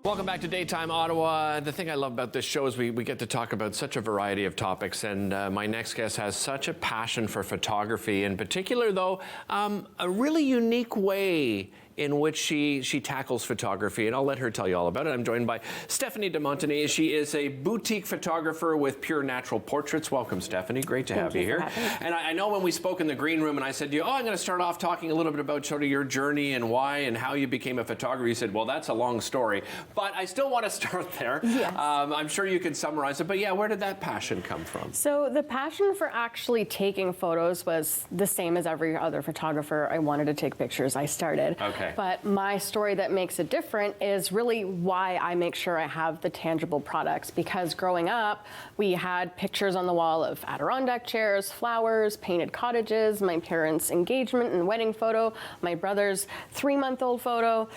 Welcome back to Daytime Ottawa. The thing I love about this show is we get to talk about such a variety of topics, and my next guest has such a passion for photography. In particular, though, a really unique way in which she tackles photography, and I'll let her tell you all about it. I'm joined by Stephanie de Montigny. She is a boutique photographer with Pure Natural Portraits. Welcome, Stephanie. Great to have you here. And I know when we spoke in the green room and I said to you, I'm going to start off talking a little bit about sort of your journey and why and how you became a photographer. You said, well, that's a long story, but I still want to start there. Yes. I'm sure you could summarize it, but yeah, where did that passion come from? So the passion for actually taking photos was the same as every other photographer. I wanted to take pictures. I started. Okay. But my story that makes it different is really why I make sure I have the tangible products, because growing up, we had pictures on the wall of Adirondack chairs, flowers, painted cottages, my parents' engagement and wedding photo, my brother's 3-month-old photo.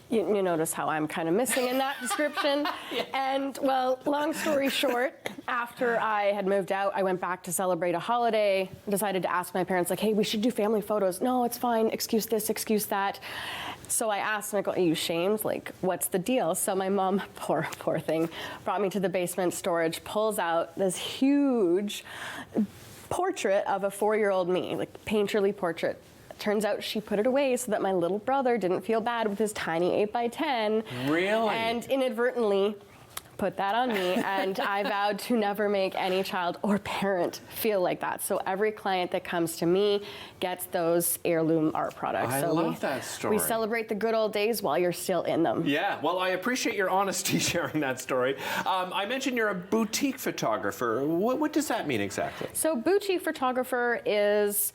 You notice how I'm kind of missing in that description. Yeah. And well, long story short, after I had moved out, I went back to celebrate a holiday, decided to ask my parents, like, hey, we should do family photos. No, it's fine, excuse this, excuse that. So I asked them, I go, are you ashamed? Like, what's the deal? So my mom, poor thing, brought me to the basement storage, pulls out this huge portrait of a 4-year-old me, like painterly portrait. Turns out she put it away so that my little brother didn't feel bad with his tiny 8x10. Really? And inadvertently put that on me, and I vowed to never make any child or parent feel like that. So every client that comes to me gets those heirloom art products. I love that story. We celebrate the good old days while you're still in them. Yeah, well, I appreciate your honesty sharing that story. I mentioned you're a boutique photographer. What does that mean exactly? So boutique photographer is,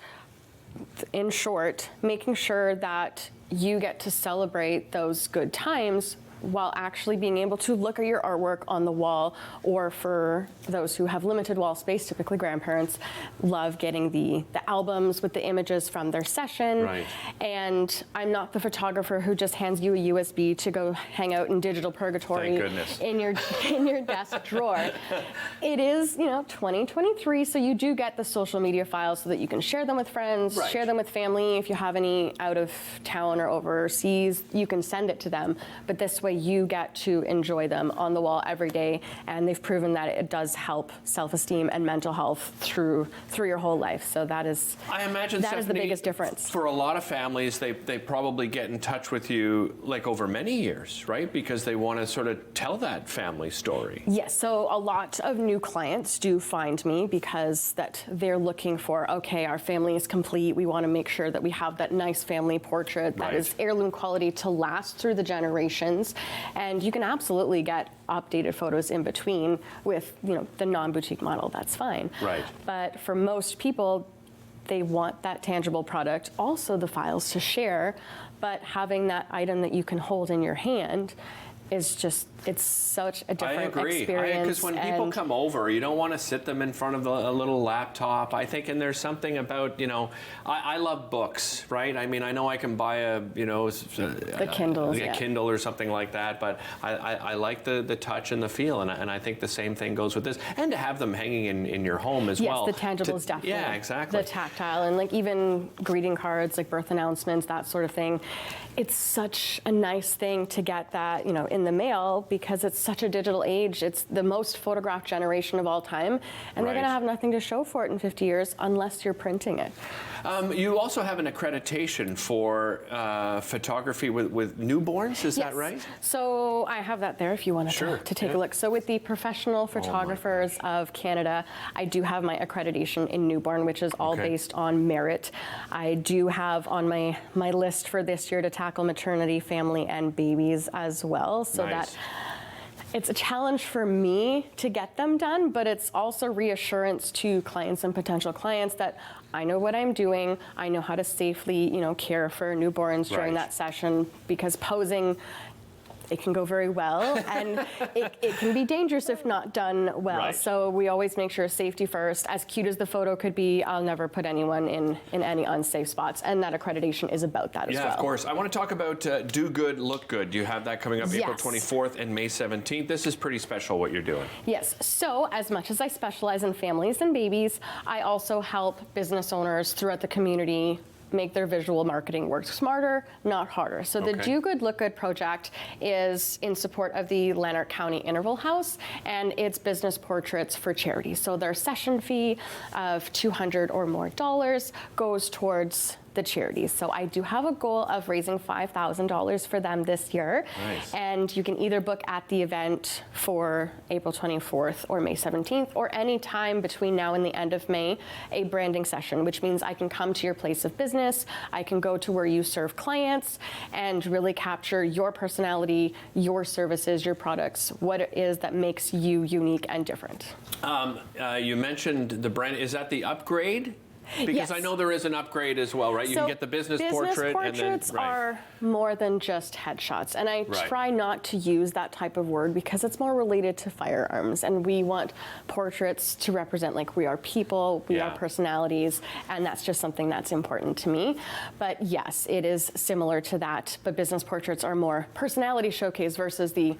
in short, making sure that you get to celebrate those good times while actually being able to look at your artwork on the wall, or for those who have limited wall space, typically grandparents, love getting the albums with the images from their session. Right. And I'm not the photographer who just hands you a USB to go hang out in digital purgatory. Thank goodness. in your desk drawer. It is, 2023, so you do get the social media files so that you can share them with friends, right. Share them with family. If you have any out of town or overseas, you can send it to them. But this way you get to enjoy them on the wall every day, and they've proven that it does help self-esteem and mental health through your whole life. So that is, I imagine, that is the Stephanie, biggest difference. For a lot of families, they probably get in touch with you like over many years, right? Because they want to sort of tell that family story. Yes, so a lot of new clients do find me because that they're looking for, okay, our family is complete. We want to make sure that we have that nice family portrait that Right. is heirloom quality to last through the generations. And you can absolutely get updated photos in between with, the non-boutique model. That's fine. Right. But for most people, they want that tangible product, also the files to share, but having that item that you can hold in your hand is just, it's such a different experience. Because when people come over, you don't want to sit them in front of a little laptop. I think, and there's something about, I love books, right? I mean, I know I can buy a Kindles, a Kindle or something like that, but I like the touch and the feel, and I think the same thing goes with this. And to have them hanging in your home as well. Yes, the tangible is definitely. Yeah, exactly. The tactile, and like even greeting cards, like birth announcements, that sort of thing. It's such a nice thing to get that, in the mail, because it's such a digital age. It's the most photographed generation of all time, and they're Right. going to have nothing to show for it in 50 years unless you're printing it. You also have an accreditation for photography with newborns, is that right? So I have that there if you wanted Sure. to take Yeah. a look. So with the Professional Photographers of Canada, I do have my accreditation in newborn, which is all Okay. based on merit. I do have on my list for this year to tackle maternity, family, and babies as well. So Nice. that it's a challenge for me to get them done, but it's also reassurance to clients and potential clients that I know what I'm doing. I know how to safely, care for newborns during Right. that session, because posing, it can go very well, and it can be dangerous if not done well. Right. So we always make sure safety first. As cute as the photo could be, I'll never put anyone in any unsafe spots, and that accreditation is about that as well. Yeah, of course. I want to talk about Do Good, Look Good. You have that coming up April Yes. 24th and May 17th. This is pretty special what you're doing. Yes, so as much as I specialize in families and babies, I also help business owners throughout the community make their visual marketing work smarter, not harder. So the Okay. Do Good Look Good project is in support of the Lanark County Interval House, and it's business portraits for charity. So their session fee of $200 or more goes towards the charities. So I do have a goal of raising $5,000 for them this year. Nice. And you can either book at the event for April 24th or May 17th, or any time between now and the end of May, a branding session, which means I can come to your place of business, I can go to where you serve clients, and really capture your personality, your services, your products, what it is that makes you unique and different. You mentioned the brand. Is that the upgrade? Because Yes. I know there is an upgrade as well, right? You can get the business portrait. Portraits and then, are more than just headshots. And I Right. try not to use that type of word because it's more related to firearms. And we want portraits to represent like we are people, we Yeah. are personalities, and that's just something that's important to me. But yes, it is similar to that. But business portraits are more personality showcase versus the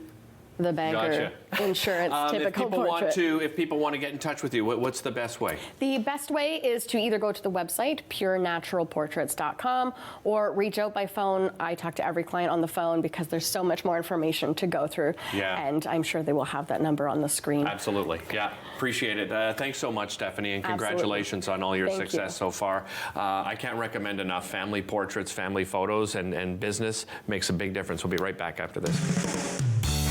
banker insurance typical portrait. If people want to get in touch with you, what's the best way? The best way is to either go to the website, purenaturalportraits.com, or reach out by phone. I talk to every client on the phone because there's so much more information to go through. Yeah. And I'm sure they will have that number on the screen. Absolutely. Yeah. Appreciate it. Thanks so much, Stephanie, and congratulations on all your Thank success you. so far. I can't recommend enough. Family portraits, family photos, and business makes a big difference. We'll be right back after this.